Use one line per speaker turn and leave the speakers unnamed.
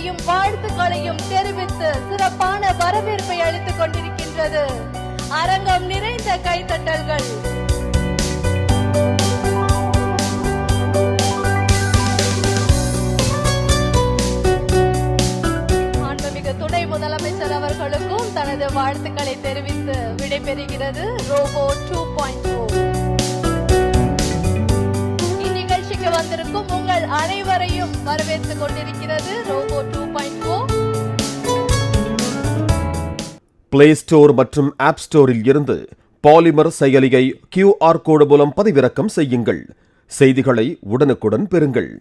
நன்றிகளையும் வாழ்த்துக்களையும் தெரிவித்து சிறப்பான வரவேற்பை அளித்துக் கொண்டிருக்கின்றது. அரங்கம் நிறைந்த கைத்தட்டல்கள். மாண்புமிகு துணை முதலமைச்சர் அவர்களுக்கும் தனது வாழ்த்துக்களை தெரிவித்து விடைபெறுகிறது ரோபோ 2.0. வந்திருக்கும் உங்கள் அனைவரையும் வரவேற்றுக் கொண்டிருக்கிறது ரோபோ 2.0.
பிளே ஸ்டோர் மற்றும் ஆப் ஸ்டோரில் இருந்து பாலிமர் செயலியை QR கோடு மூலம் பதிவிறக்கம் செய்யுங்கள். செய்திகளை உடனுக்குடன் பெறுங்கள்.